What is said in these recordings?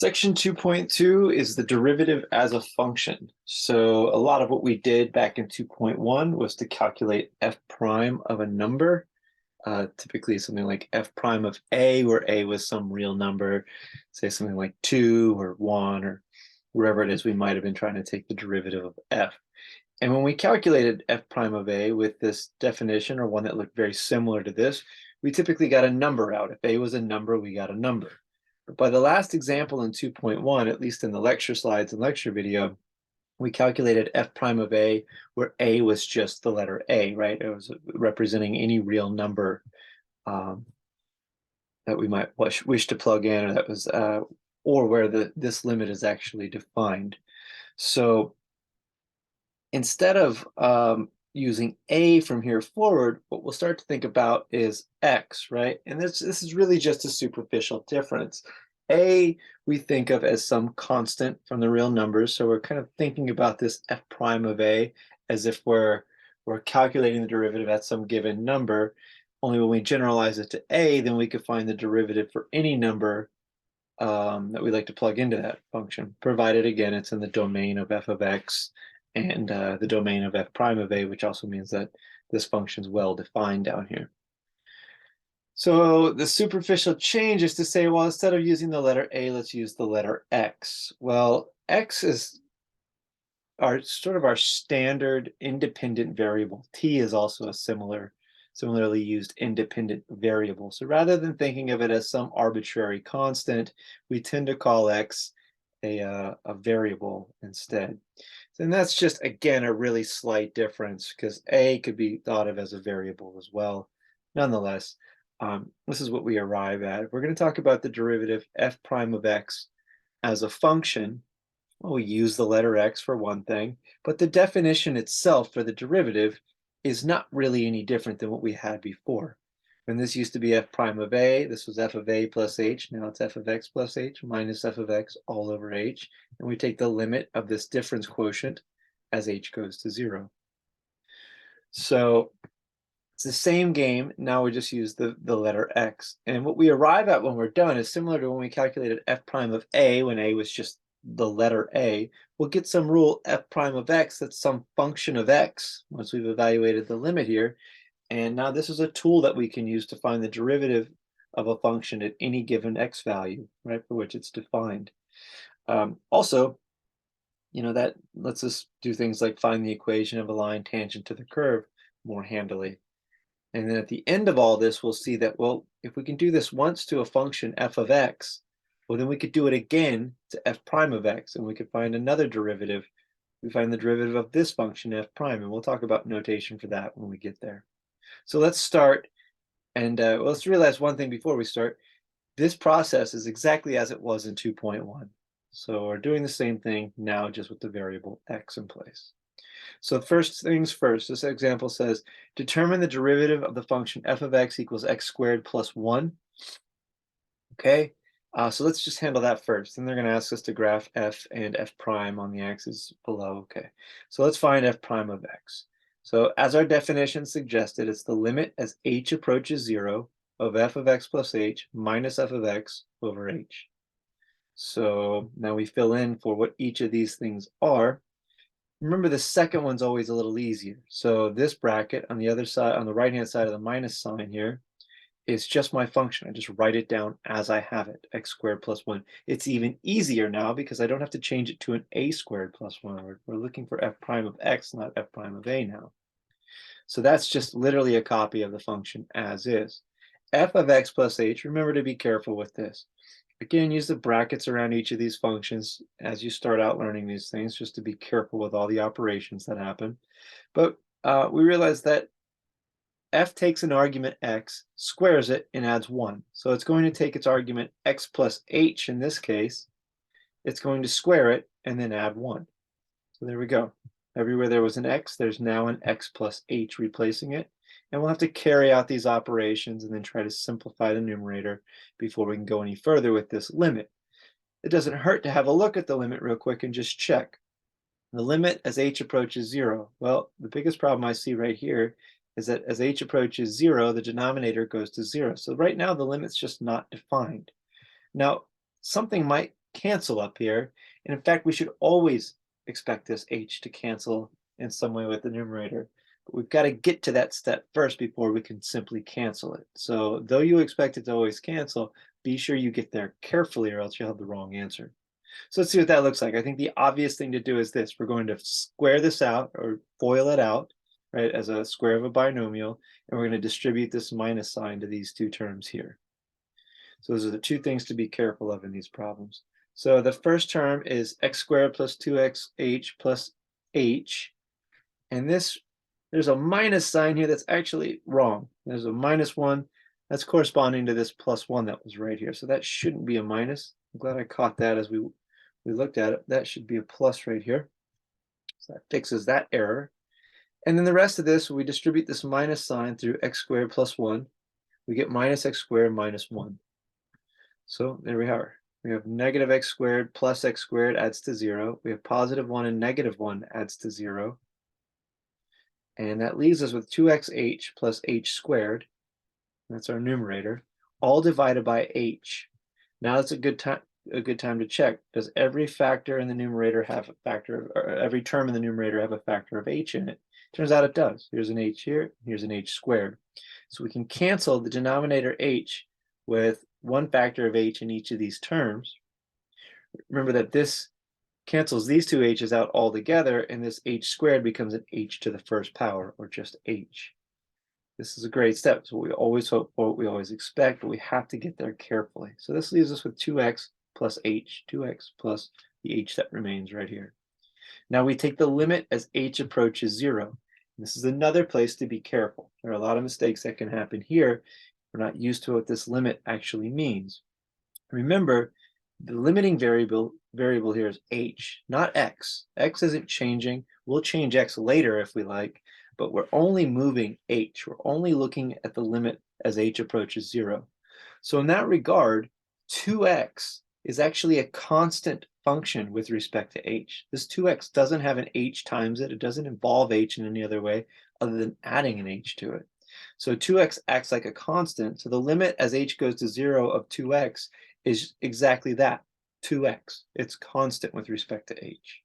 Section 2.2 is the derivative as a function. So a lot of what we did back in 2.1 was to calculate f prime of a number, typically something like f prime of a, where a was some real number, say something like 2 or 1 or wherever it is we might have been trying to take the derivative of f. And when we calculated f prime of a with this definition, or one that looked very similar to this, we typically got a number out. If a was a number, we got a number. But by the last example in 2.1, at least in the lecture slides and lecture video, we calculated f prime of a where a was just the letter a, right? It was representing any real number that we might wish to plug in, or that was or where this limit is actually defined. So instead of using a from here forward, what we'll start to think about is x, right? And this is really just a superficial difference. A we think of as some constant from the real numbers, so we're kind of thinking about this f prime of a as if we're calculating the derivative at some given number. Only when we generalize it to a, then we could find the derivative for any number that we like to plug into that function, provided again it's in the domain of f of x and the domain of f prime of a, which also means that this function is well defined down here. So the superficial change is to say, well, instead of using the letter a, let's use the letter x. Well, x is our standard independent variable. T is also a similarly used independent variable. So rather than thinking of it as some arbitrary constant, we tend to call x a variable instead. And that's just, again, a really slight difference because a could be thought of as a variable as well. Nonetheless, this is what we arrive at. We're going to talk about the derivative f prime of x as a function. Well, we use the letter x for one thing, but the definition itself for the derivative is not really any different than what we had before. When this used to be f prime of a, this was f of a plus h. Now it's f of x plus h minus f of x all over h. And we take the limit of this difference quotient as h goes to 0. So it's the same game. Now we just use the letter x. And what we arrive at when we're done is similar to when we calculated f prime of a, when a was just the letter a. We'll get some rule f prime of x that's some function of x once we've evaluated the limit here. And now this is a tool that we can use to find the derivative of a function at any given x value, right, for which it's defined. Also, that lets us do things like find the equation of a line tangent to the curve more handily. And then at the end of all this, we'll see that, well, if we can do this once to a function f of x, well, then we could do it again to f prime of x, and we could find another derivative. We find the derivative of this function f prime, and we'll talk about notation for that when we get there. So let's start, and let's realize one thing before we start. This process is exactly as it was in 2.1. So we're doing the same thing now, just with the variable x in place. So first things first, this example says, determine the derivative of the function f of x equals x squared plus 1. Okay, so let's just handle that first. And they're going to ask us to graph f and f prime on the axis below. Okay, so let's find f prime of x. So as our definition suggested, it's the limit as h approaches 0 of f of x plus h minus f of x over h. So now we fill in for what each of these things are. Remember, the second one's always a little easier. So this bracket on the other side, on the right-hand side of the minus sign here, is just my function. I just write it down as I have it, x squared plus 1. It's even easier now because I don't have to change it to an a squared plus 1. We're looking for f prime of x, not f prime of a now. So that's just literally a copy of the function as is. F of x plus h, remember to be careful with this. Again, use the brackets around each of these functions as you start out learning these things, just to be careful with all the operations that happen. But we realize that f takes an argument x, squares it, and adds 1. So it's going to take its argument x plus h in this case. It's going to square it and then add 1. So there we go. Everywhere there was an x, there's now an x plus h replacing it. And we'll have to carry out these operations and then try to simplify the numerator before we can go any further with this limit. It doesn't hurt to have a look at the limit real quick and just check. The limit as h approaches 0. Well, the biggest problem I see right here is that as h approaches 0, the denominator goes to 0. So right now the limit's just not defined. Now, something might cancel up here. And in fact, we should always expect this h to cancel in some way with the numerator. But we've got to get to that step first before we can simply cancel it. So though you expect it to always cancel, be sure you get there carefully or else you'll have the wrong answer. So let's see what that looks like. I think the obvious thing to do is this. We're going to square this out or FOIL it out, right, as a square of a binomial, and we're going to distribute this minus sign to these two terms here. So those are the two things to be careful of in these problems. So the first term is x squared plus 2xh plus h. And this, there's a minus sign here that's actually wrong. There's a -1. That's corresponding to this +1 that was right here. So that shouldn't be a minus. I'm glad I caught that as we looked at it. That should be a plus right here. So that fixes that error. And then the rest of this, we distribute this minus sign through x squared plus 1. We get minus x squared minus 1. So there we are. We have negative x squared plus x squared adds to 0. We have positive 1 and negative 1 adds to 0. And that leaves us with 2xh plus h squared. That's our numerator, all divided by h. Now it's a good time to check. Does every factor in the numerator have a factor, or every term in the numerator have a factor of h in it? Turns out it does. Here's an h here, here's an h squared. So we can cancel the denominator h with one factor of h in each of these terms. Remember that this cancels these two h's out altogether, and this h squared becomes an h to the first power, or just h. This is a great step. It's what we always hope for, what we always expect, but we have to get there carefully. So this leaves us with 2x plus h, 2x plus the h that remains right here. Now we take the limit as h approaches 0. This is another place to be careful. There are a lot of mistakes that can happen here. We're not used to what this limit actually means. Remember, the limiting variable here is h, not x. X isn't changing. We'll change x later if we like, but we're only moving h. We're only looking at the limit as h approaches 0. So in that regard, 2x is actually a constant function with respect to h. This 2x doesn't have an h times it. It doesn't involve h in any other way other than adding an h to it. So 2x acts like a constant. So the limit as h goes to 0 of 2x is exactly that, 2x. It's constant with respect to h.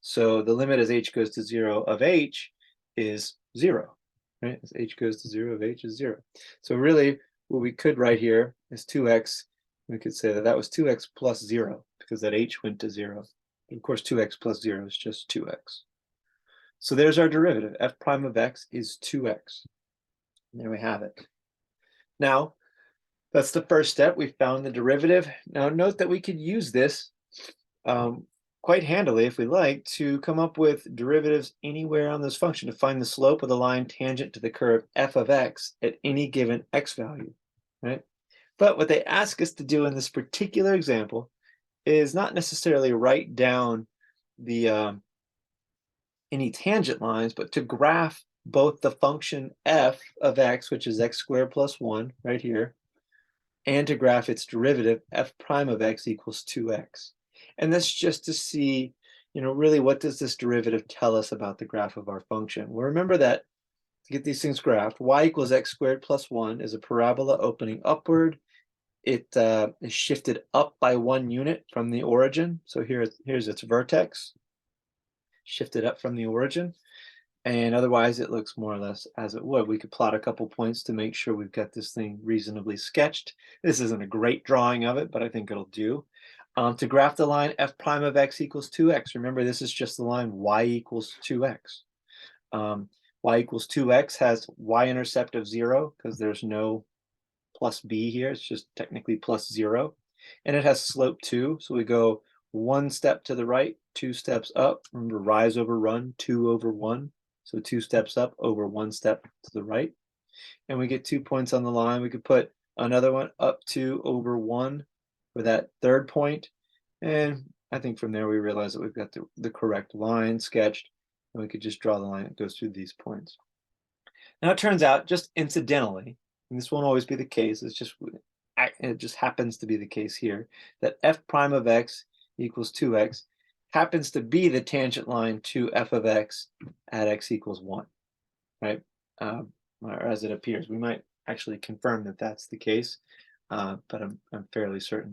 So the limit as h goes to 0 of h is 0, right? As h goes to 0 of h is 0. So really, what we could write here is 2x. We could say that that was 2x plus 0 because that h went to 0. Of course, 2x plus 0 is just 2x. So there's our derivative. F prime of x is 2x. And there we have it. Now, that's the first step. We found the derivative. Now note that we could use this quite handily, if we like, to come up with derivatives anywhere on this function to find the slope of the line tangent to the curve f of x at any given x value, right? But what they ask us to do in this particular example is not necessarily write down the any tangent lines, but to graph both the function f of x, which is x squared plus 1 right here, and to graph its derivative f prime of x equals 2x. And that's just to see, really what does this derivative tell us about the graph of our function? Well, remember that to get these things graphed, y equals x squared plus 1 is a parabola opening upward. It is shifted up by 1 unit from the origin. So here's its vertex, shifted up from the origin. And otherwise, it looks more or less as it would. We could plot a couple points to make sure we've got this thing reasonably sketched. This isn't a great drawing of it, but I think it'll do. To graph the line f prime of x equals 2x, remember this is just the line y equals 2x. Y equals 2x has y-intercept of 0 because there's no plus b here. It's just technically plus 0. And it has slope 2, so we go 1 step to the right, 2 steps up. Remember, rise over run, 2 over 1. So 2 steps up over 1 step to the right. And we get 2 points on the line. We could put another one up 2 over 1 for that third point. And I think from there we realize that we've got the correct line sketched. And we could just draw the line that goes through these points. Now it turns out, just incidentally, and this won't always be the case, it just happens to be the case here, that f prime of x equals 2x happens to be the tangent line to f of x at x equals 1, right? Or as it appears. We might actually confirm that that's the case, but I'm fairly certain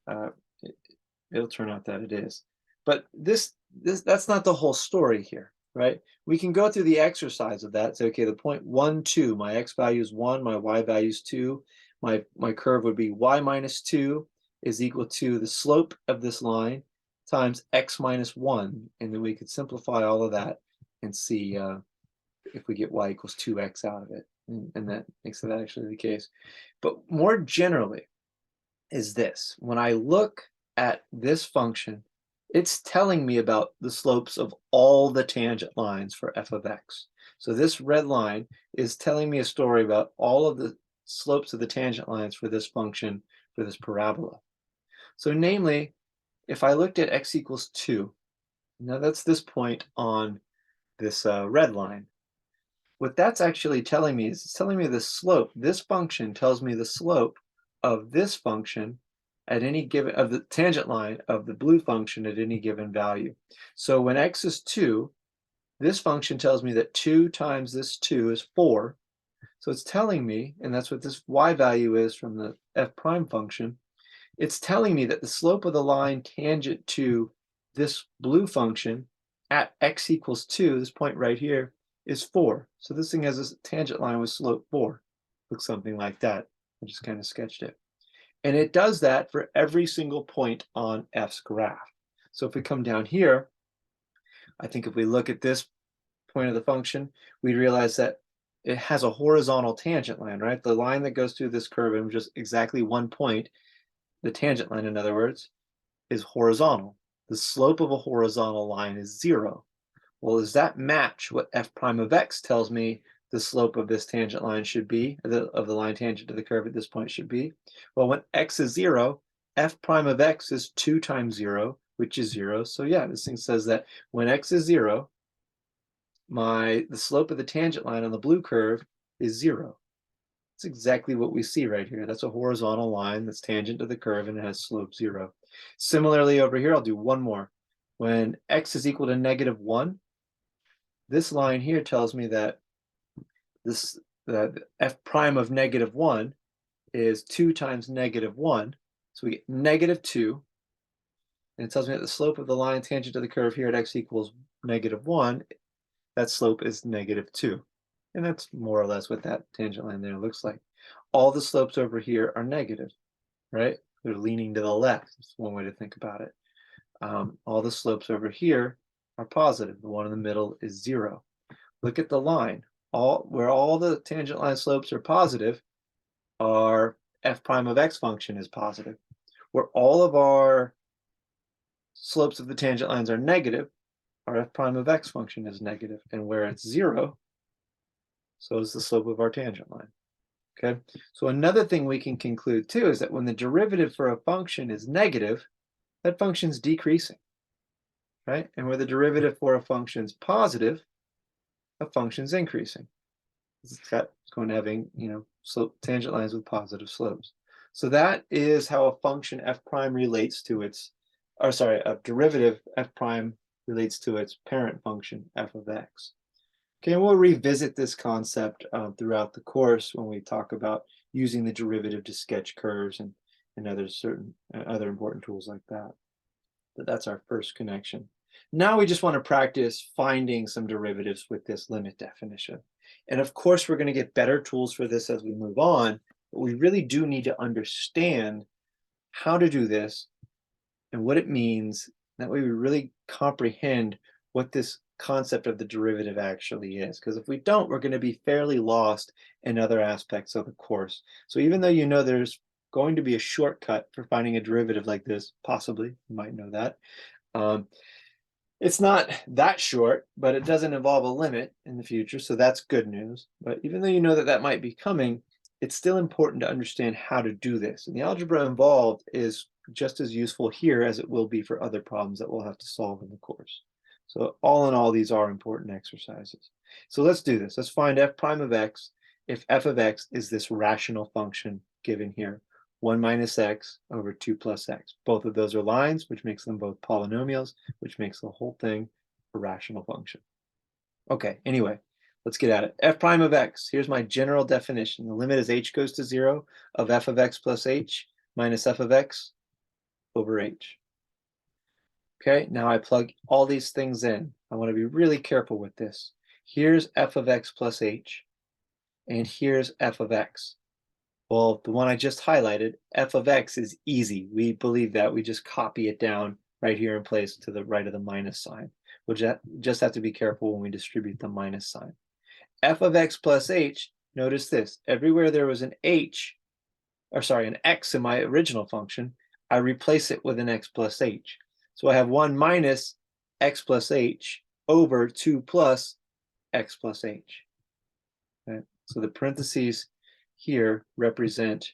that it'll turn out that it is. But that's not the whole story here, right? We can go through the exercise of that. Say, okay, the point 1, 2, my x value is 1, my y value is 2. My curve would be y minus 2 is equal to the slope of this line times x minus 1. And then we could simplify all of that and see if we get y equals 2x out of it. And that makes that actually the case. But more generally is this. When I look at this function, it's telling me about the slopes of all the tangent lines for f of x. So this red line is telling me a story about all of the slopes of the tangent lines for this function, for this parabola. So namely, if I looked at x equals 2, now that's this point on this red line. What that's actually telling me is it's telling me the slope. This function tells me the slope of this function at any given, of the tangent line of the blue function at any given value. So when x is 2, this function tells me that 2 times this 2 is 4. So it's telling me, and that's what this y value is from the f prime function, it's telling me that the slope of the line tangent to this blue function at x equals 2, this point right here, is 4. So this thing has a tangent line with slope 4. Looks something like that. I just kind of sketched it. And it does that for every single point on f's graph. So if we come down here, I think if we look at this point of the function, we realize that it has a horizontal tangent line, right? The line that goes through this curve in just exactly one point, the tangent line, in other words, is horizontal. The slope of a horizontal line is 0. Well, does that match what f prime of x tells me the slope of this tangent line should be, of the line tangent to the curve at this point should be? Well, when x is 0, f prime of x is 2 times 0, which is 0. So yeah, this thing says that when x is 0, the slope of the tangent line on the blue curve is 0. That's exactly what we see right here. That's a horizontal line that's tangent to the curve and it has slope 0. Similarly over here, I'll do one more. When x is equal to -1, this line here tells me that the f prime of -1 is 2 times -1. So we get -2. And it tells me that the slope of the line tangent to the curve here at x equals -1, that slope is -2. And that's more or less what that tangent line there looks like. All the slopes over here are negative, right? They're leaning to the left. That's one way to think about it. All the slopes over here are positive. The one in the middle is 0. Look at the line. Where all the tangent line slopes are positive, our f prime of x function is positive. Where all of our slopes of the tangent lines are negative, our f prime of x function is negative. And where it's 0, so is the slope of our tangent line. Okay, so another thing we can conclude too is that when the derivative for a function is negative, that function's decreasing, right? And where the derivative for a function's positive, a function's increasing. It's going to having, slope tangent lines with positive slopes. So that is how a function f prime relates to its, a derivative f prime relates to its parent function f of x. Okay, and we'll revisit this concept throughout the course when we talk about using the derivative to sketch curves and other important tools like that. But that's our first connection. Now we just want to practice finding some derivatives with this limit definition. And of course, we're going to get better tools for this as we move on, but we really do need to understand how to do this and what it means. That way we really comprehend what this concept of the derivative actually is. Because if we don't, we're going to be fairly lost in other aspects of the course. So even though you know there's going to be a shortcut for finding a derivative like this, possibly, you might know that. It's not that short, but it doesn't involve a limit in the future, so that's good news. But even though you know that might be coming, it's still important to understand how to do this. And the algebra involved is just as useful here as it will be for other problems that we'll have to solve in the course. So all in all, these are important exercises. So let's do this. Let's find f prime of x if f of x is this rational function given here, 1 minus x over 2 plus x. Both of those are lines, which makes them both polynomials, which makes the whole thing a rational function. Okay, anyway, let's get at it. F prime of x, here's my general definition. The limit as h goes to 0 of f of x plus h minus f of x over h. Okay, now I plug all these things in. I want to be really careful with this. Here's f of x plus h, and here's f of x. Well, the one I just highlighted, f of x is easy. We believe that. We just copy it down right here in place to the right of the minus sign. We'll just have to be careful when we distribute the minus sign. F of x plus h, notice this. Everywhere there was an h, or sorry, an x in my original function, I replace it with an x plus h. So I have 1 minus x plus h over 2 plus x plus h. Okay? So the parentheses here represent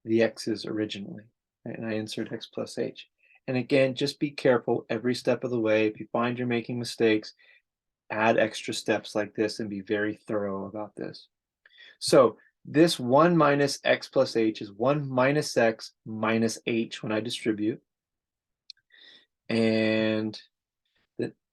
the x's originally, right? And I insert x plus h. And again, just be careful every step of the way. If you find you're making mistakes, add extra steps like this and be very thorough about this. So this 1 minus x plus h is 1 minus x minus h when I distribute. And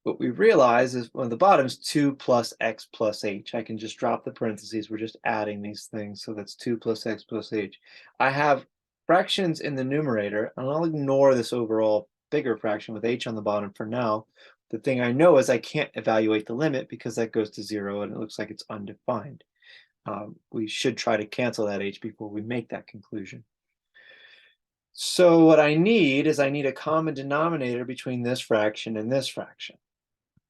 what we realize is on the bottom is 2 plus x plus h. I can just drop the parentheses. We're just adding these things. So that's 2 plus x plus h. I have fractions in the numerator, and I'll ignore this overall bigger fraction with h on the bottom for now. The thing I know is I can't evaluate the limit because that goes to 0 and it looks like it's undefined. We should try to cancel that h before we make that conclusion. So what I need is I need a common denominator between this fraction and this fraction.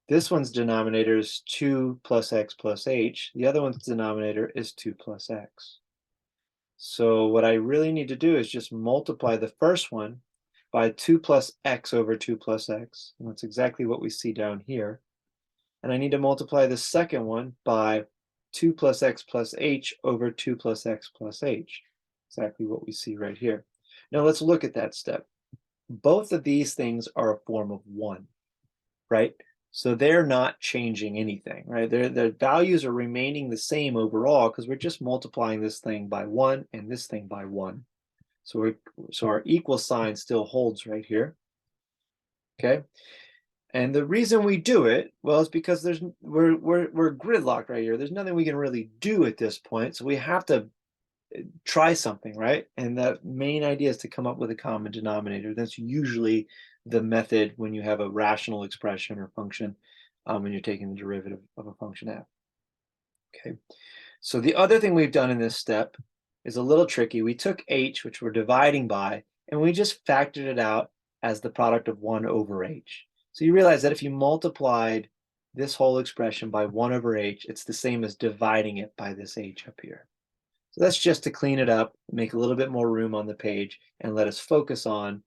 This one's denominator is 2 plus x plus h. The other one's denominator is 2 plus x. So what I really need to do is just multiply the first one by 2 plus x over 2 plus x. And that's exactly what we see down here. And I need to multiply the second one by 2 plus x plus h over 2 plus x plus h. Exactly what we see right here. Now let's look at that step. Both of these things are a form of 1, right? So they're not changing anything, right? Their values are remaining the same overall because we're just multiplying this thing by 1 and this thing by 1. So our equal sign still holds right here, okay? And the reason we do it, well, is because we're gridlocked right here. There's nothing we can really do at this point, so we have to try something, right? And the main idea is to come up with a common denominator. That's usually the method when you have a rational expression or function when you're taking the derivative of a function f. Okay, so the other thing we've done in this step is a little tricky. We took h, which we're dividing by, and we just factored it out as the product of 1 over h. So you realize that if you multiplied this whole expression by 1 over h, it's the same as dividing it by this h up here. So that's just to clean it up, make a little bit more room on the page, and let us focus on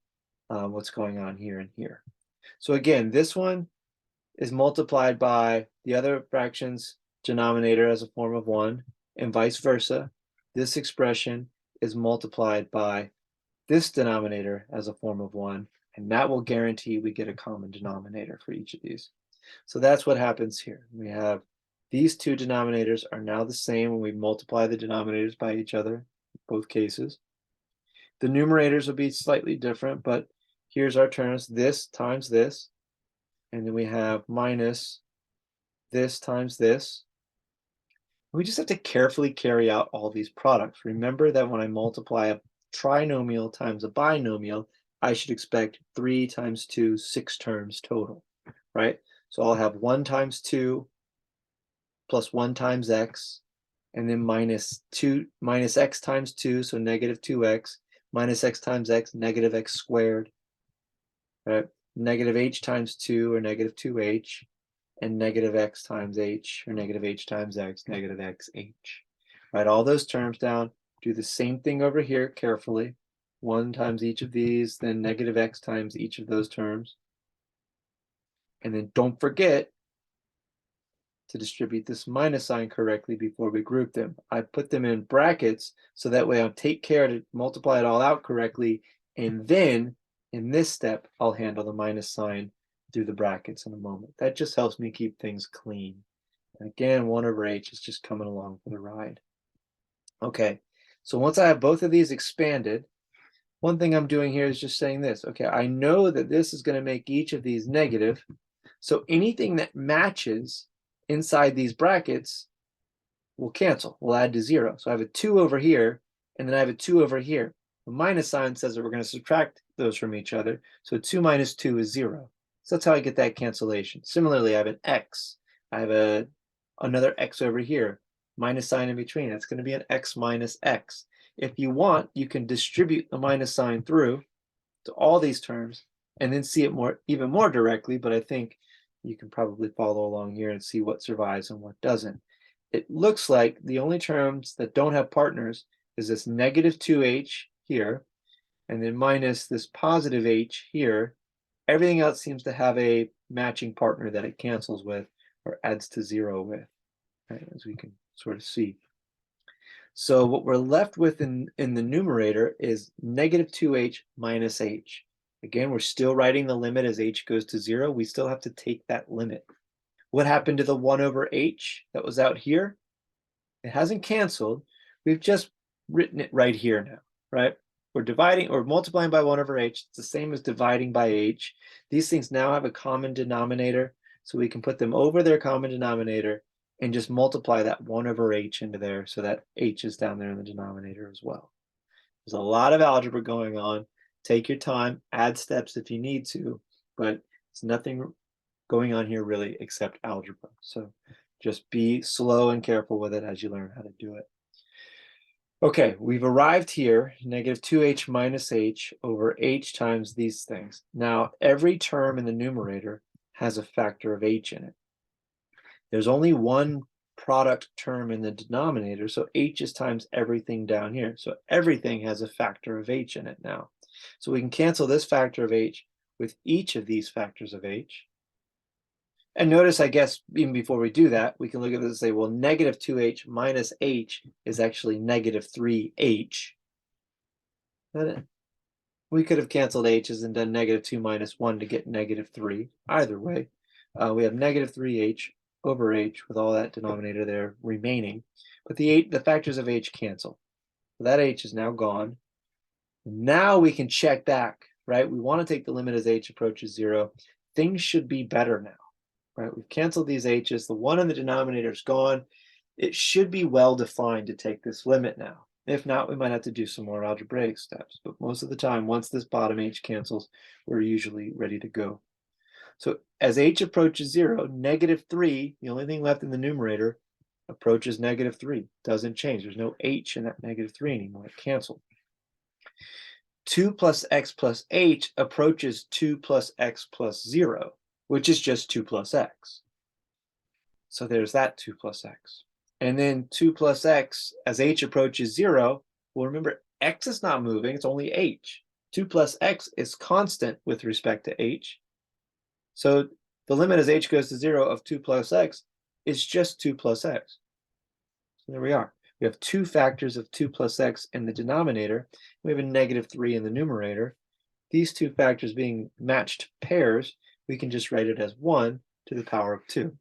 what's going on here and here. So again, this one is multiplied by the other fraction's denominator as a form of 1, and vice versa. This expression is multiplied by this denominator as a form of 1, and that will guarantee we get a common denominator for each of these. So that's what happens here. We have these two denominators are now the same when we multiply the denominators by each other, in both cases. The numerators will be slightly different, but here's our terms, this times this, and then we have minus this times this. We just have to carefully carry out all these products. Remember that when I multiply a trinomial times a binomial, I should expect 3 times 2, 6 terms total, right? So I'll have 1 times 2 plus 1 times x, and then minus x times 2, so negative 2x, minus x times x, negative x squared, right? Negative h times 2, or negative 2h, and negative x times h, or negative h times x, negative xh. Write all those terms down. Do the same thing over here carefully. 1 times each of these, then negative x times each of those terms. And then don't forget to distribute this minus sign correctly before we group them. I put them in brackets so that way I'll take care to multiply it all out correctly, and then in this step I'll handle the minus sign through the brackets in a moment. That just helps me keep things clean. And again, 1 over h is just coming along for the ride. Okay, so once I have both of these expanded, one thing I'm doing here is just saying this. Okay, I know that this is going to make each of these negative, so anything that matches inside these brackets will cancel. We'll add to 0. So I have a 2 over here, and then I have a 2 over here. The minus sign says that we're going to subtract those from each other. So 2 minus 2 is 0. So that's how I get that cancellation. Similarly, I have an x. I have another x over here, minus sign in between. That's going to be an x minus x. If you want, you can distribute the minus sign through to all these terms and then see it even more directly, but I think you can probably follow along here and see what survives and what doesn't. It looks like the only terms that don't have partners is this negative 2h here, and then minus this positive h here. Everything else seems to have a matching partner that it cancels with or adds to 0 with, right, as we can sort of see. So what we're left with in the numerator is negative 2h minus h. Again, we're still writing the limit as h goes to 0. We still have to take that limit. What happened to the 1 over h that was out here? It hasn't canceled. We've just written it right here now, right? We're dividing or multiplying by 1 over h. It's the same as dividing by h. These things now have a common denominator, so we can put them over their common denominator and just multiply that 1 over h into there so that h is down there in the denominator as well. There's a lot of algebra going on. Take your time, add steps if you need to, but it's nothing going on here really except algebra. So just be slow and careful with it as you learn how to do it. Okay, we've arrived here, negative 2h minus h over h times these things. Now, every term in the numerator has a factor of h in it. There's only one product term in the denominator, so h is times everything down here. So everything has a factor of h in it now. So we can cancel this factor of h with each of these factors of h. And notice, I guess, even before we do that, we can look at this and say, well, negative 2h minus h is actually negative 3h. We could have canceled h's and done negative 2 minus 1 to get negative 3. Either way, we have negative 3h over h with all that denominator there remaining. But the factors of h cancel. So that h is now gone. Now we can check back, right? We want to take the limit as h approaches 0. Things should be better now. Right, we've canceled these h's. The 1 in the denominator is gone. It should be well defined to take this limit now. If not, we might have to do some more algebraic steps. But most of the time, once this bottom h cancels, we're usually ready to go. So as h approaches 0, negative 3, the only thing left in the numerator, approaches negative 3. Doesn't change. There's no h in that negative 3 anymore. It canceled. 2 plus x plus h approaches 2 plus x plus 0. Which is just 2 plus x. So there's that 2 plus x. And then 2 plus x, as h approaches 0, well, remember, x is not moving, it's only h. 2 plus x is constant with respect to h. So the limit as h goes to 0 of 2 plus x is just 2 plus x. So there we are. We have two factors of 2 plus x in the denominator. We have a negative 3 in the numerator. These two factors being matched pairs, we can just write it as 1 to the power of 2.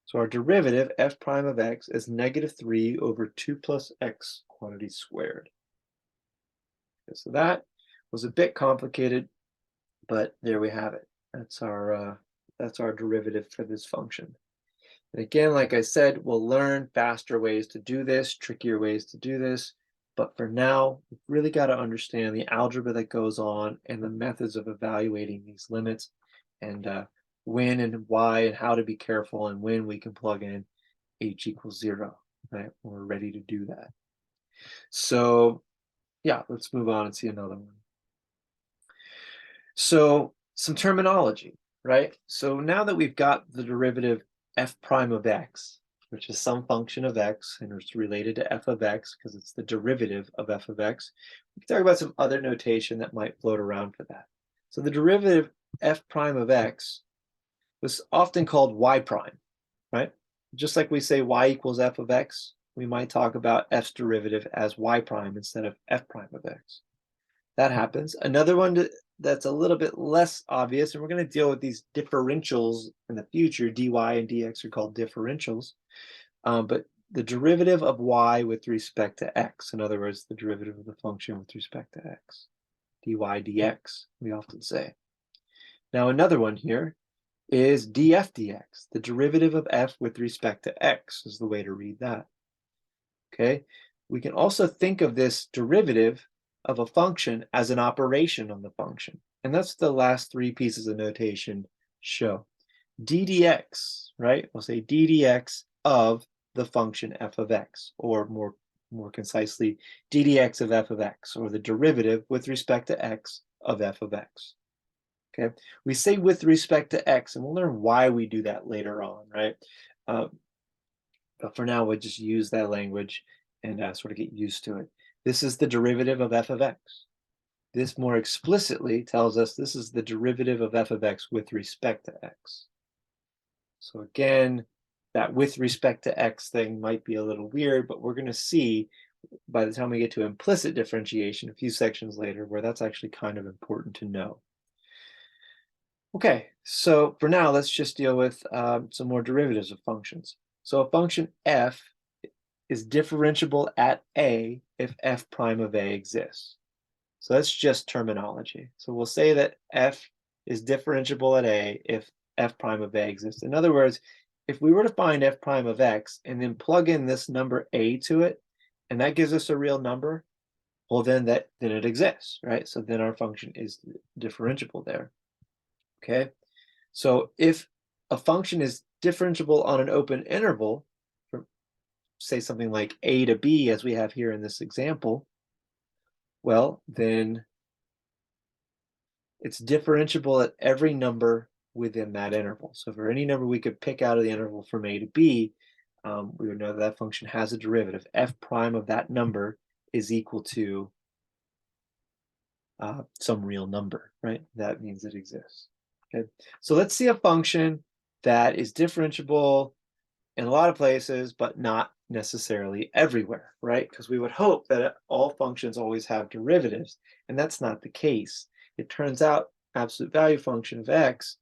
So our derivative, f prime of x, is negative 3 over 2 plus x quantity squared. Okay, so that was a bit complicated, but there we have it. That's our derivative for this function. And again, like I said, we'll learn faster ways to do this, trickier ways to do this. But for now, we've really got to understand the algebra that goes on and the methods of evaluating these limits, and when and why and how to be careful and when we can plug in h equals 0, right? When we're ready to do that. So yeah, let's move on and see another one. So some terminology, right? So now that we've got the derivative f prime of x, which is some function of x and it's related to f of x because it's the derivative of f of x, we can talk about some other notation that might float around for that. So the derivative f prime of x was often called y prime, right? Just like we say y equals f of x, we might talk about f's derivative as y prime instead of f prime of x. That happens. Another one that's a little bit less obvious, and we're going to deal with these differentials in the future. Dy and dx are called differentials, but the derivative of y with respect to x, in other words, the derivative of the function with respect to x, dy dx, we often say. Now another one here is df dx, the derivative of f with respect to x is the way to read that. Okay, we can also think of this derivative of a function as an operation on the function. And that's the last three pieces of notation show. ddx, right? We'll say ddx of the function f of x, or more concisely, ddx of f of x, or the derivative with respect to x of f of x. Okay, we say with respect to x, and we'll learn why we do that later on, right? But for now, we'll just use that language and sort of get used to it. This is the derivative of f of x. This more explicitly tells us this is the derivative of f of x with respect to x. So again, that with respect to x thing might be a little weird, but we're going to see by the time we get to implicit differentiation a few sections later where that's actually kind of important to know. Okay, so for now, let's just deal with some more derivatives of functions. So a function f is differentiable at a if f prime of a exists. So that's just terminology. So we'll say that f is differentiable at a if f prime of a exists. In other words, if we were to find f prime of x and then plug in this number a to it, and that gives us a real number, well, then it exists, right? So then our function is differentiable there. Okay, so if a function is differentiable on an open interval, from say something like a to b, as we have here in this example, well, then it's differentiable at every number within that interval. So for any number we could pick out of the interval from a to b, we would know that function has a derivative. F prime of that number is equal to some real number, right? That means it exists. Okay, so let's see a function that is differentiable in a lot of places, but not necessarily everywhere, right? Because we would hope that all functions always have derivatives, and that's not the case. It turns out absolute value function of x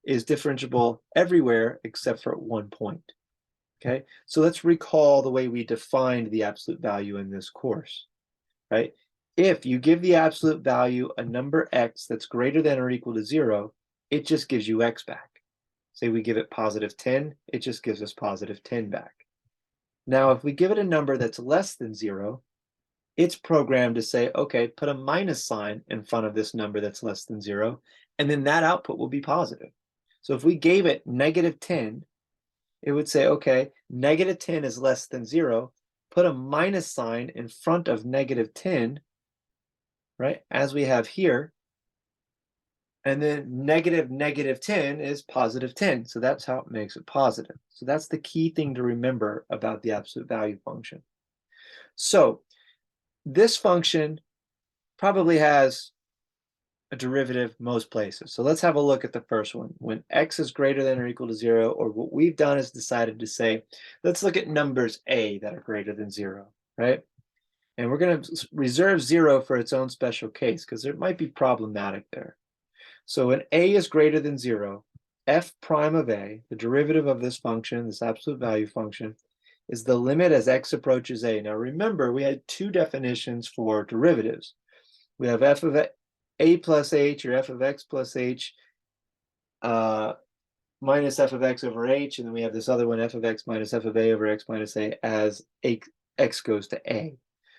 is differentiable everywhere except for at one point. Okay, so let's recall the way we defined the absolute value in this course, right? If you give the absolute value a number x that's greater than or equal to 0, it just gives you x back. Say we give it positive 10, it just gives us positive 10 back. Now, if we give it a number that's less than 0, it's programmed to say, okay, put a minus sign in front of this number that's less than 0, and then that output will be positive. So if we gave it negative 10, it would say, okay, negative 10 is less than 0, put a minus sign in front of negative 10, right, as we have here, and then negative 10 is positive 10. So that's how it makes it positive. So that's the key thing to remember about the absolute value function. So this function probably has a derivative most places. So let's have a look at the first one. When x is greater than or equal to 0, or what we've done is decided to say, let's look at numbers a that are greater than 0, right? And we're going to reserve 0 for its own special case because it might be problematic there. So when a is greater than 0, f prime of a, the derivative of this function, this absolute value function, is the limit as x approaches a. Now remember, we had two definitions for derivatives. We have f of a plus h, or f of x plus h, minus f of x over h, and then we have this other one, f of x minus f of a over x minus a, as x goes to a.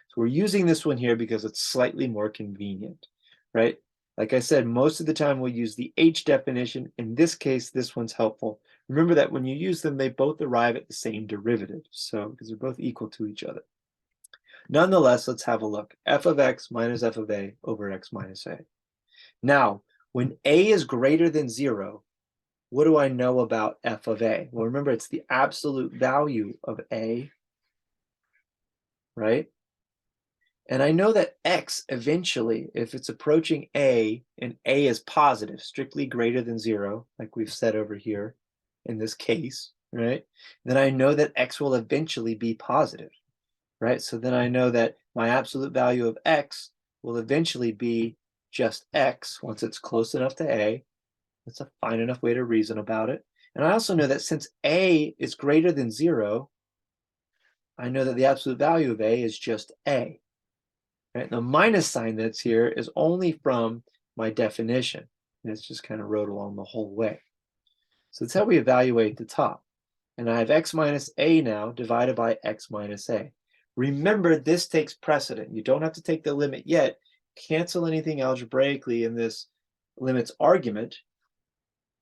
So we're using this one here because it's slightly more convenient, right? Like I said, most of the time we'll use the h definition. In this case, this one's helpful. Remember that when you use them, they both arrive at the same derivative, so because they're both equal to each other. Nonetheless, let's have a look. F of x minus f of a over x minus a. Now, when a is greater than 0, what do I know about f of a? Well, remember, it's the absolute value of a, right? And I know that x eventually, if it's approaching a and a is positive, strictly greater than 0, like we've said over here in this case, right? Then I know that x will eventually be positive, right? So then I know that my absolute value of x will eventually be just x once it's close enough to a. That's a fine enough way to reason about it. And I also know that since a is greater than 0, I know that the absolute value of a is just a. Right? The minus sign that's here is only from my definition. And it's just kind of wrote along the whole way. So that's how we evaluate the top. And I have x minus a now divided by x minus a. Remember, this takes precedent. You don't have to take the limit yet. cancel anything algebraically in this limit's argument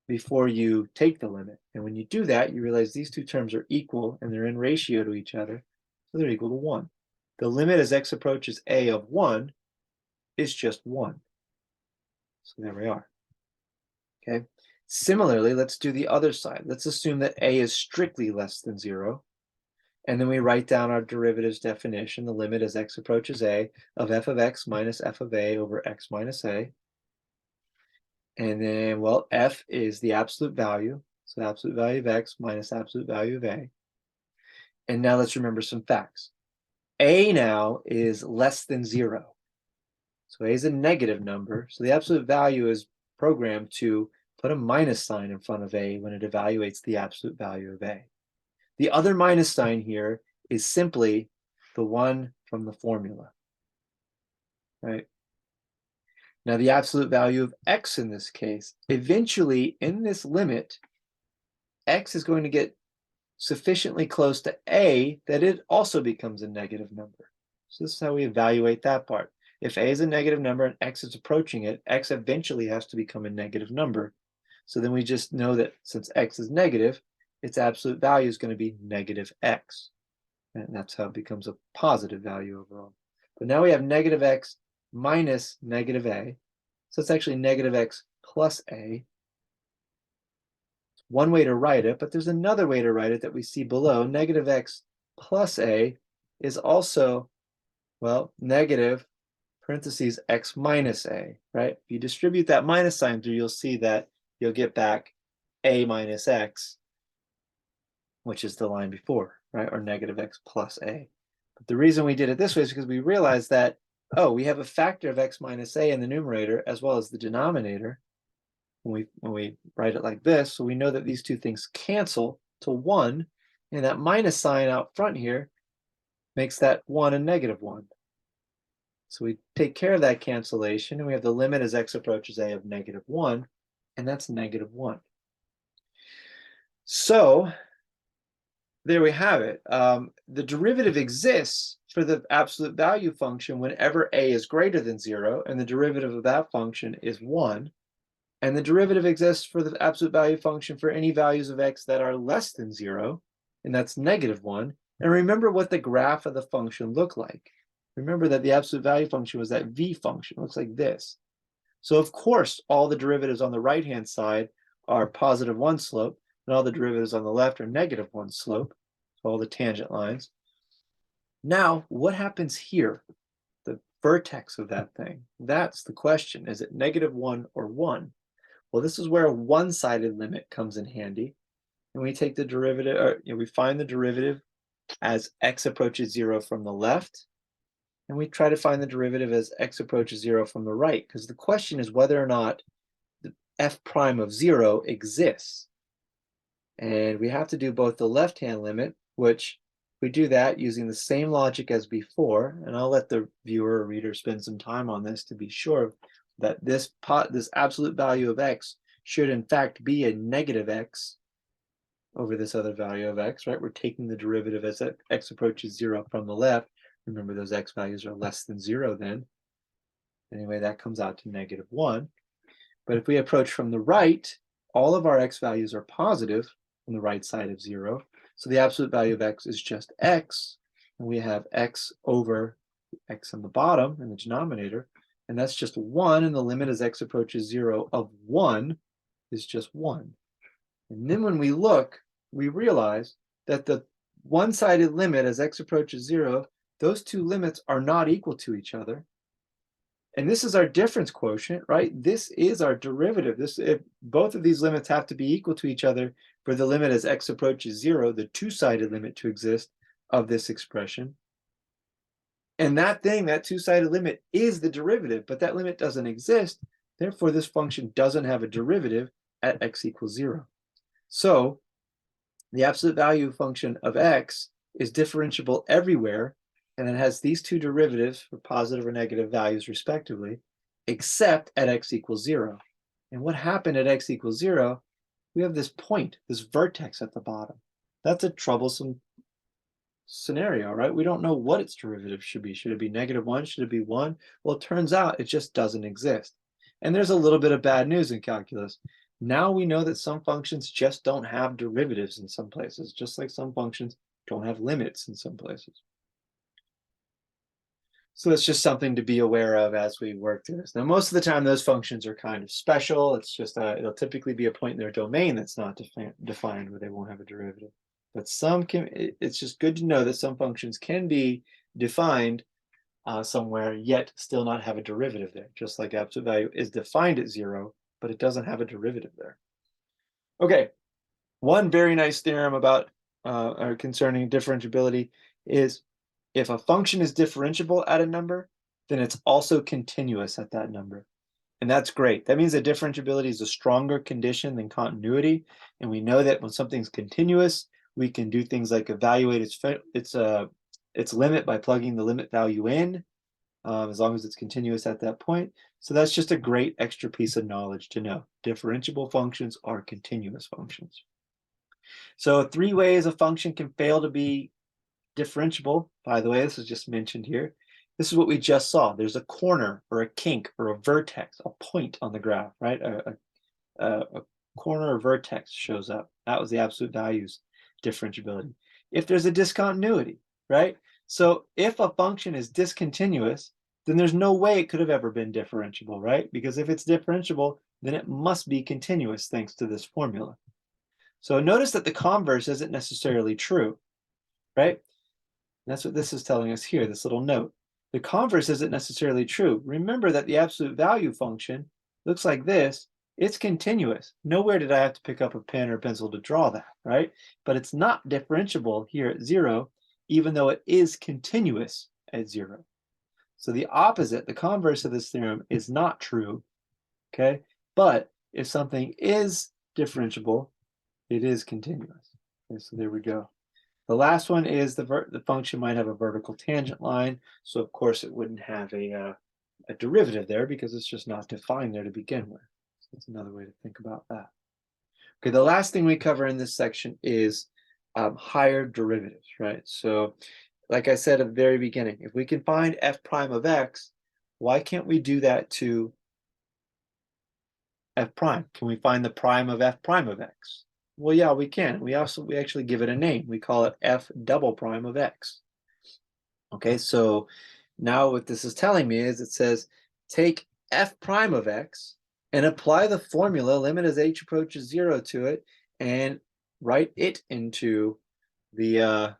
before you take the limit. And when you do that, you realize these two terms are equal and they're in ratio to each other, so they're equal to 1. The limit as x approaches a of 1 is just 1. So there we are. Okay. Similarly, let's do the other side. Let's assume that a is strictly less than 0. And then we write down our derivatives definition, the limit as x approaches a of f of x minus f of a over x minus a. And then, well, f is the absolute value. So absolute value of x minus absolute value of a. And now let's remember some facts. A now is less than 0. So a is a negative number. So the absolute value is programmed to put a minus sign in front of a when it evaluates the absolute value of a. The other minus sign here is simply the one from the formula, right? Now the absolute value of x in this case, eventually in this limit, x is going to get sufficiently close to a that it also becomes a negative number. So this is how we evaluate that part. If a is a negative number and x is approaching it, x eventually has to become a negative number. So then we just know that since x is negative, its absolute value is going to be negative x. And that's how it becomes a positive value overall. But now we have negative x minus negative a. So it's actually negative x plus a. One way to write it, but there's another way to write it that we see below. Negative x plus a is also, well, negative parentheses x minus a, right? If you distribute that minus sign through, you'll see that you'll get back a minus x, which is the line before, right? Or negative x plus a. But the reason we did it this way is because we realized that, oh, we have a factor of x minus a in the numerator as well as the denominator when we write it like this. So we know that these two things cancel to 1, and that minus sign out front here makes that 1 a negative 1. So we take care of that cancellation, and we have the limit as x approaches a of negative 1, and that's negative 1. So there we have it. The derivative exists for the absolute value function whenever a is greater than 0, and the derivative of that function is 1. And the derivative exists for the absolute value function for any values of x that are less than 0, and that's negative 1. And remember what the graph of the function looked like. Remember that the absolute value function was that v function. It looks like this. So of course, all the derivatives on the right-hand side are positive 1 slope, and all the derivatives on the left are negative 1 slope, so all the tangent lines. Now, what happens here? The vertex of that thing. That's the question. Is it negative 1 or 1? Well, this is where a one-sided limit comes in handy. And we take the derivative, or we find the derivative as x approaches 0 from the left. And we try to find the derivative as x approaches 0 from the right, because the question is whether or not the f prime of 0 exists. And we have to do both the left-hand limit, which we do that using the same logic as before. And I'll let the viewer or reader spend some time on this to be sure that this absolute value of x should in fact be a negative x over this other value of x, right? We're taking the derivative as x approaches 0 from the left. Remember, those x values are less than 0 then. Anyway, that comes out to negative 1. But if we approach from the right, all of our x values are positive on the right side of 0. So the absolute value of x is just x. And we have x over x on the bottom in the denominator. And that's just 1, and the limit as x approaches 0 of 1 is just 1. And then when we look, we realize that the one-sided limit as x approaches 0, those two limits are not equal to each other. And this is our difference quotient, right? This is our derivative. If both of these limits have to be equal to each other for the limit as x approaches 0, the two-sided limit to exist of this expression. And that thing, that two-sided limit, is the derivative, but that limit doesn't exist. Therefore, this function doesn't have a derivative at x equals 0. So the absolute value function of x is differentiable everywhere, and it has these two derivatives for positive or negative values respectively, except at x equals 0. And what happened at x equals 0? We have this point, this vertex at the bottom. That's a troublesome scenario, right? We don't know what its derivative should be. Should it be -1? Should it be 1? Well, it turns out it just doesn't exist. And there's a little bit of bad news in calculus. Now we know that some functions just don't have derivatives in some places, just like some functions don't have limits in some places. So it's just something to be aware of as we work through this. Now, most of the time, those functions are kind of special. It's just it'll typically be a point in their domain that's not defined where they won't have a derivative. But some can. It's just good to know that some functions can be defined somewhere, yet still not have a derivative there. Just like absolute value is defined at 0, but it doesn't have a derivative there. Okay, one very nice theorem about or concerning differentiability is if a function is differentiable at a number, then it's also continuous at that number. And that's great. That means that differentiability is a stronger condition than continuity. And we know that when something's continuous, we can do things like evaluate its limit by plugging the limit value in, as long as it's continuous at that point. So that's just a great extra piece of knowledge to know. Differentiable functions are continuous functions. So 3 ways a function can fail to be differentiable. By the way, this is just mentioned here. This is what we just saw. There's a corner or a kink or a vertex, a point on the graph, right? A corner or vertex shows up. That was the absolute values differentiability. If there's a discontinuity, right? So if a function is discontinuous, then there's no way it could have ever been differentiable, right? Because if it's differentiable, then it must be continuous thanks to this formula. So notice that the converse isn't necessarily true, right? That's what this is telling us here, this little note. The converse isn't necessarily true. Remember that the absolute value function looks like this. It's continuous. Nowhere did I have to pick up a pen or pencil to draw that, right? But it's not differentiable here at 0, even though it is continuous at 0. So the opposite, the converse of this theorem is not true, okay? But if something is differentiable, it is continuous. Okay, so there we go. The last one is the function might have a vertical tangent line. So of course it wouldn't have a derivative there because it's just not defined there to begin with. So that's another way to think about that. Okay, the last thing we cover in this section is higher derivatives, right? So like I said at the very beginning, if we can find f prime of x, why can't we do that to f prime? Can we find the prime of f prime of x? Well, yeah, we can. We actually give it a name. We call it f double prime of x. Okay, so now what this is telling me is it says take f prime of x and apply the formula limit as h approaches 0 to it and write it into the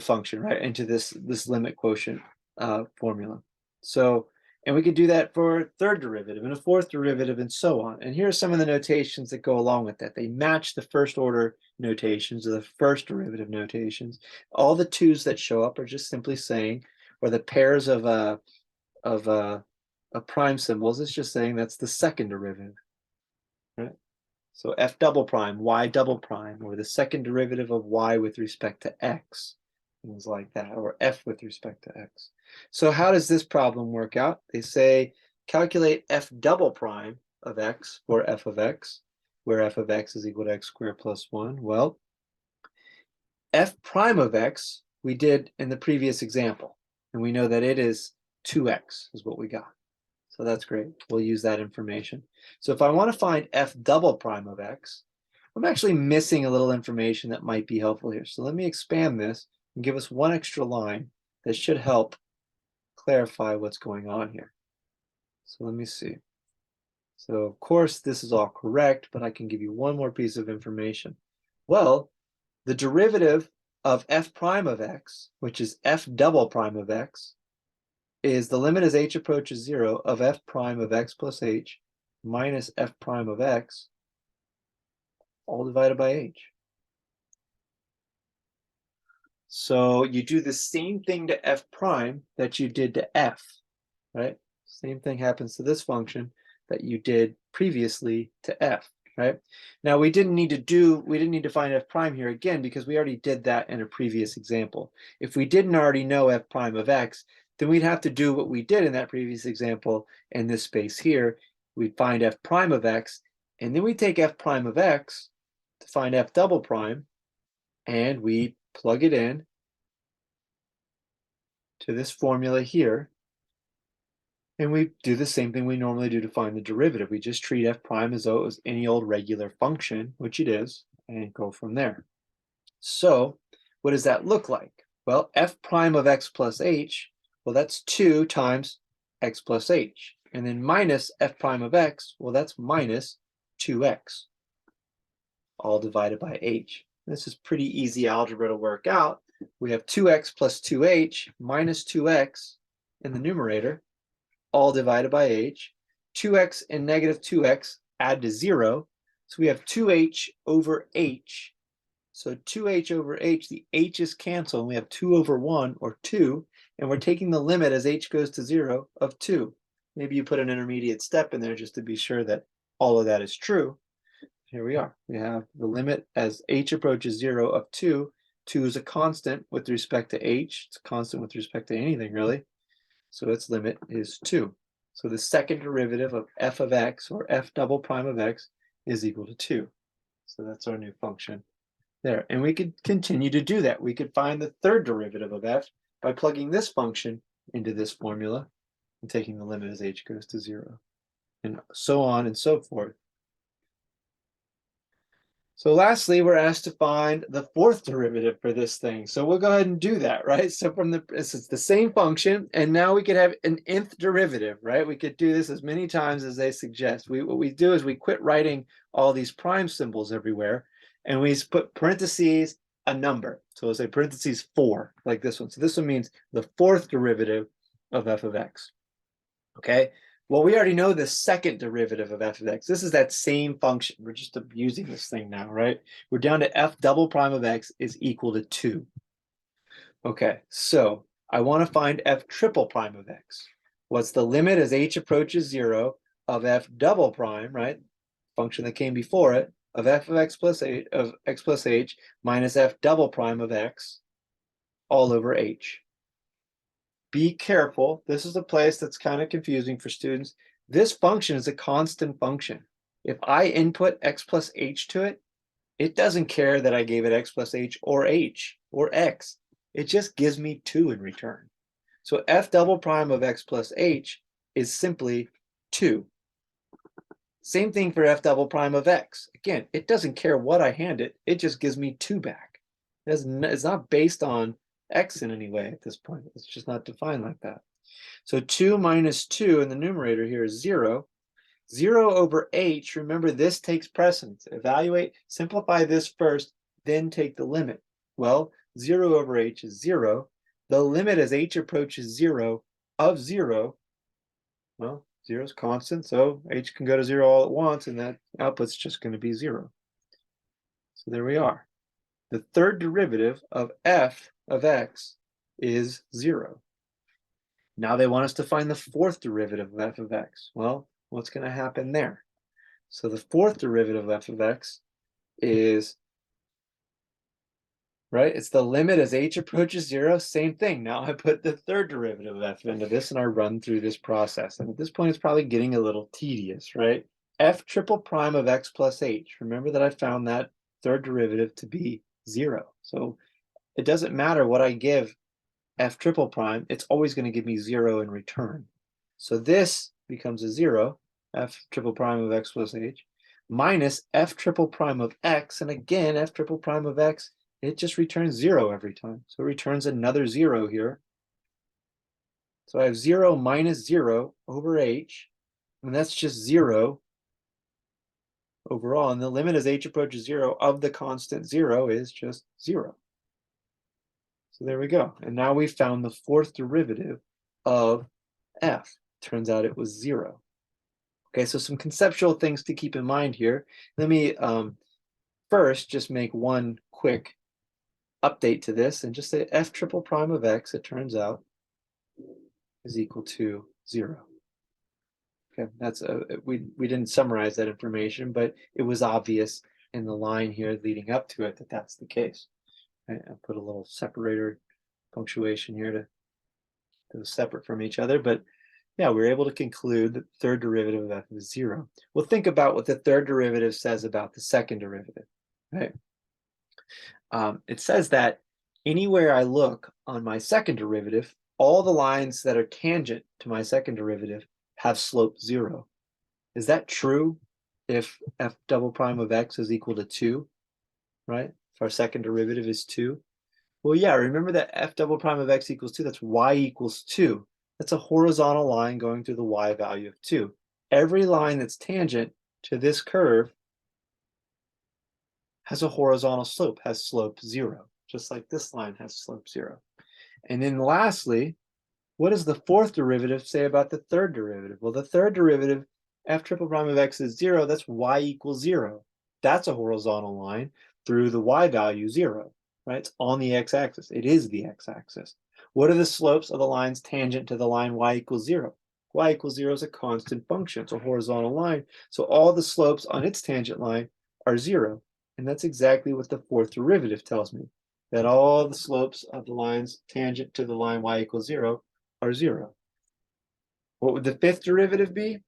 function, right? Into this limit quotient formula. So, and we could do that for a third derivative and a fourth derivative and so on. And here are some of the notations that go along with that. They match the first order notations or the first derivative notations. All the 2's that show up are just simply saying, or the pairs of prime symbols, it's just saying that's the second derivative, right? So f double prime, y double prime, or the second derivative of y with respect to x, things like that, or f with respect to x. So how does this problem work out? They say calculate f double prime of x for f of x, where f of x is equal to x squared plus 1. Well, f prime of x we did in the previous example, and we know that it is 2x is what we got. So that's great. We'll use that information. So if I want to find f double prime of x, I'm actually missing a little information that might be helpful here. So let me expand this and give us one extra line that should help clarify what's going on here. So let me see. So of course this is all correct, but I can give you one more piece of information. Well, the derivative of f prime of x, which is f double prime of x, is the limit as h approaches 0 of f prime of x plus h minus f prime of x, all divided by h. So you do the same thing to f prime that you did to f, right? Same thing happens to this function that you did previously to f, right? Now we didn't need to find f prime here again because we already did that in a previous example. If we didn't already know f prime of x, then we'd have to do what we did in that previous example in this space here. We'd find f prime of x, and then we take f prime of x to find f double prime, and we plug it in, to this formula here. And we do the same thing we normally do to find the derivative. We just treat f prime as though it was any old regular function, which it is, and go from there. So what does that look like? Well, f prime of x plus h, well, that's 2 times x plus h. And then minus f prime of x, well, that's minus 2x, all divided by h. This is pretty easy algebra to work out. We have 2x plus 2h minus 2x in the numerator, all divided by h. 2x and negative 2x add to 0. So we have 2h over h. So 2h over h, the h's cancel, and we have 2 over 1, or 2, and we're taking the limit as h goes to 0 of 2. Maybe you put an intermediate step in there just to be sure that all of that is true. Here we are. We have the limit as h approaches 0 of 2. 2 is a constant with respect to h. It's a constant with respect to anything, really. So its limit is 2. So the second derivative of f of x, or f double prime of x, is equal to 2. So that's our new function there. And we could continue to do that. We could find the third derivative of f by plugging this function into this formula and taking the limit as h goes to 0. And so on and so forth. So lastly, we're asked to find the fourth derivative for this thing. So we'll go ahead and do that, right? So it's the same function, and now we could have an nth derivative, right? We could do this as many times as they suggest. What we do is we quit writing all these prime symbols everywhere, and we put parentheses, a number. So we'll say parentheses 4, like this one. So this one means the fourth derivative of f of x, okay? Well, we already know the second derivative of f of x. This is that same function. We're just abusing this thing now, right? We're down to f double prime of x is equal to 2. Okay, so I want to find f triple prime of x. What's the limit as h approaches 0 of f double prime, right? Function that came before it, of f of x plus h minus f double prime of x all over h. Be careful. This is a place that's kind of confusing for students. This function is a constant function. If I input x plus h to it, it doesn't care that I gave it x plus h or x. It just gives me 2 in return. So f double prime of x plus h is simply 2. Same thing for f double prime of x. Again, it doesn't care what I hand it. It just gives me 2 back. It's not based on x in any way at this point. It's just not defined like that. So 2 minus 2 in the numerator here is 0. 0 over h, remember this takes precedence. Evaluate, simplify this first, then take the limit. Well, 0 over h is 0. The limit as h approaches 0 of 0, well, 0 is constant, so h can go to 0 all at once, and that output's just going to be 0. So there we are. The third derivative of f of x is 0. Now they want us to find the fourth derivative of f of x. Well, what's going to happen there? So the fourth derivative of f of x is, right, it's the limit as h approaches 0, same thing. Now I put the third derivative of f into this and I run through this process. And at this point, it's probably getting a little tedious, right? F triple prime of x plus h. Remember that I found that third derivative to be 0. So it doesn't matter what I give f triple prime, it's always going to give me 0 in return. So this becomes a 0, f triple prime of x plus h, minus f triple prime of x, and again, f triple prime of x, it just returns 0 every time. So it returns another 0 here. So I have 0 minus 0 over h, and that's just 0 overall. And the limit as h approaches 0 of the constant 0 is just 0. So there we go. And now we found the fourth derivative of f. Turns out it was 0. Okay, so some conceptual things to keep in mind here. Let me first just make one quick update to this and just say f triple prime of x, it turns out, is equal to 0. Okay, that's we didn't summarize that information, but it was obvious in the line here leading up to it that that's the case. Right? I'll put a little separator punctuation here to those separate from each other, but yeah, we're able to conclude that the third derivative of f is 0. Well, think about what the third derivative says about the second derivative, right? It says that anywhere I look on my second derivative, all the lines that are tangent to my second derivative have slope 0. Is that true if f double prime of x is equal to 2, right? If our second derivative is 2. Well, yeah, remember that f double prime of x equals 2, that's y equals 2. That's a horizontal line going through the y value of 2. Every line that's tangent to this curve has a horizontal slope, has slope 0, just like this line has slope 0. And then lastly, what does the fourth derivative say about the third derivative? Well, the third derivative, f triple prime of x is 0, that's y equals 0. That's a horizontal line through the y value 0, right? It's on the x-axis. It is the x-axis. What are the slopes of the lines tangent to the line y equals 0? Y equals 0 is a constant function. It's a horizontal line. So all the slopes on its tangent line are 0. And that's exactly what the fourth derivative tells me, that all the slopes of the lines tangent to the line y equals 0 are 0. What would the fifth derivative be?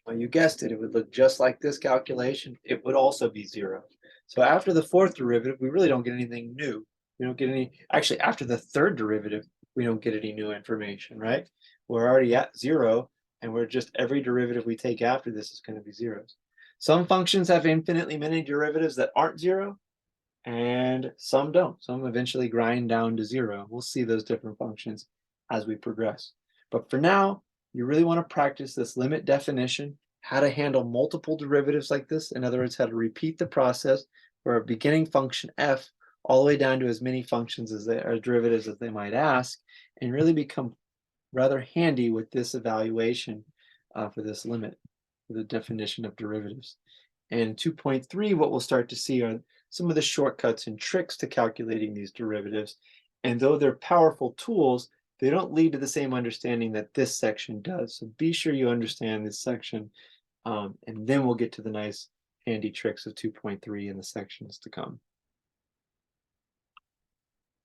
Well, you guessed it. It would look just like this calculation. It would also be 0. So after the fourth derivative, we really don't get anything new. We don't get any, actually, after the third derivative, we don't get any new information, right? We're already at 0, and we're just, every derivative we take after this is going to be zeros. Some functions have infinitely many derivatives that aren't 0, and some don't. Some eventually grind down to 0. We'll see those different functions as we progress. But for now, you really want to practice this limit definition, how to handle multiple derivatives like this. In other words, how to repeat the process for a beginning function f all the way down to as many functions as they are derivatives as they might ask, and really become rather handy with this evaluation for this limit, for the definition of derivatives. And 2.3, what we'll start to see are some of the shortcuts and tricks to calculating these derivatives. And though they're powerful tools, they don't lead to the same understanding that this section does. So be sure you understand this section, and then we'll get to the nice handy tricks of 2.3 in the sections to come.